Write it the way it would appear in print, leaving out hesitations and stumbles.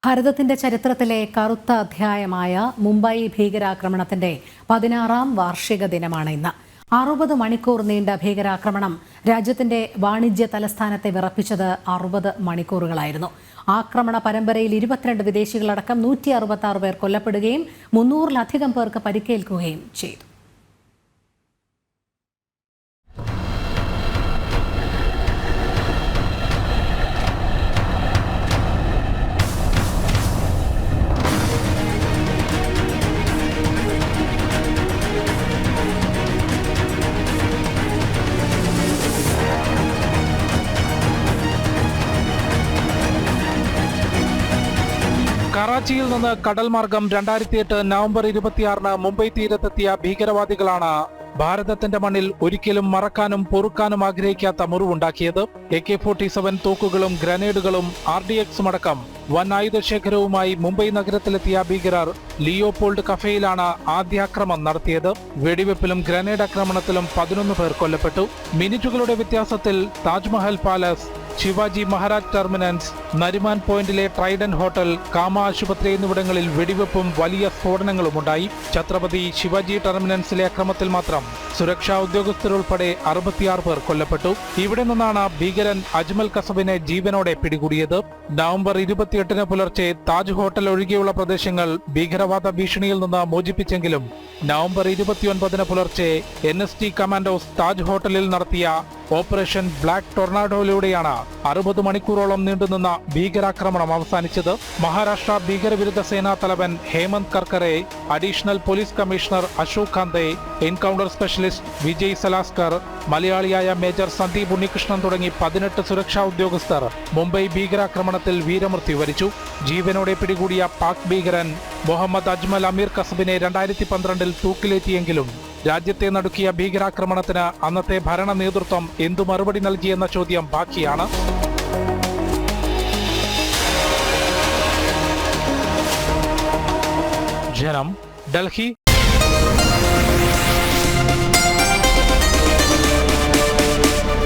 ഭാരതത്തിന്റെ ചരിത്രത്തിലെ കറുത്ത അധ്യായമായ മുംബൈ ഭീകരാക്രമണത്തിന്റെ 16ാം വാർഷിക ദിനമാണ് ഇന്ന്. 60 മണിക്കൂർ നീണ്ട ഭീകരാക്രമണം രാജ്യത്തിന്റെ വാണിജ്യ തലസ്ഥാനത്തെ വിറപ്പിച്ചത് 60 മണിക്കൂറുകളായിരുന്നു. ആക്രമണ പരമ്പരയിൽ 22 വിദേശികളടക്കം 166 പേർ കൊല്ലപ്പെടുകയും 300-ലധികം പേർക്ക് പരിക്കേൽക്കുകയും ചെയ്തു. കറാച്ചിയിൽ നിന്ന് കടൽ മാർഗം 2008 നവംബർ 26 മുംബൈ തീരത്തെത്തിയ ഭീകരവാദികളാണ് ഭാരതത്തിന്റെ മണ്ണിൽ ഒരിക്കലും മറക്കാനും പൊറുക്കാനും ആഗ്രഹിക്കാത്ത മുറിവുണ്ടാക്കിയത്. AK-47 തോക്കുകളും ഗ്രനേഡുകളും RDXും അടക്കം വൻ ആയുധശേഖരവുമായി മുംബൈ നഗരത്തിലെത്തിയ ഭീകരർ ലിയോപോൾഡ് കഫേയിലാണ് ആദ്യാക്രമണം നടത്തിയത്. വെടിവെപ്പിലും ഗ്രനേഡ് ആക്രമണത്തിലും 11 പേർ കൊല്ലപ്പെട്ടു. മിനിറ്റുകളുടെ വ്യത്യാസത്തിൽ താജ്മഹൽ പാലസ്, ശിവാജി മഹാരാജ് ടെർമിനസ്, നരിമാൻ പോയിന്റിലെ ട്രൈഡന്റ് ഹോട്ടൽ, കാമ ആശുപത്രി എന്നിവിടങ്ങളിൽ വെടിവെപ്പും വലിയ സ്ഫോടനങ്ങളും ഉണ്ടായി. ഛത്രപതി ശിവാജി ടെർമിനസിലെ അക്രമത്തിൽ മാത്രം സുരക്ഷാ ഉദ്യോഗസ്ഥരുൾപ്പെടെ 66 പേർ കൊല്ലപ്പെട്ടു. ഇവിടെ നിന്നാണ് ഭീകരൻ അജ്മൽ കസബിനെ ജീവനോടെ പിടികൂടിയത്. നവംബർ 28 പുലർച്ചെ താജ് ഹോട്ടൽ ഒഴികെയുള്ള പ്രദേശങ്ങൾ ഭീകരവാദ ഭീഷണിയിൽ നിന്ന് മോചിപ്പിച്ചെങ്കിലും നവംബർ 29 പുലർച്ചെ NST കമാൻഡോസ് താജ് ഹോട്ടലിൽ നടത്തിയ ഓപ്പറേഷൻ ബ്ലാക്ക് ടൊർണാഡോയിലൂടെയാണ് 60 മണിക്കൂറോളം നീണ്ടുനിന്ന ഭീകരാക്രമണം അവസാനിച്ചത്. മഹാരാഷ്ട്ര ഭീകരവിരുദ്ധ സേനാ തലവൻ Hemant Karkare, additional police commissioner Ashok Kamte, encounter specialist Vijay Salaskar, മലയാളിയായ മേജർ സന്ദീപ് ഉണ്ണികൃഷ്ണൻ തുടങ്ങി 18 സുരക്ഷാ ഉദ്യോഗസ്ഥർ മുംബൈ ഭീകരാക്രമണത്തിൽ വീരമൃത്യു വരിച്ചു. ജീവനോടെ പിടികൂടിയ പാക് ഭീകരൻ മുഹമ്മദ് അജ്മൽ അമീർ കസബിനെ 2012 തൂക്കിലേറ്റിയെങ്കിലും രാജ്യത്തെ നടുക്കിയ ഭീകരാക്രമണത്തിന് അന്നത്തെ ഭരണ നേതൃത്വം എന്തു മറുപടി നൽകിയെന്ന ചോദ്യം ബാക്കിയാണ്. ജനം, ഡൽഹി.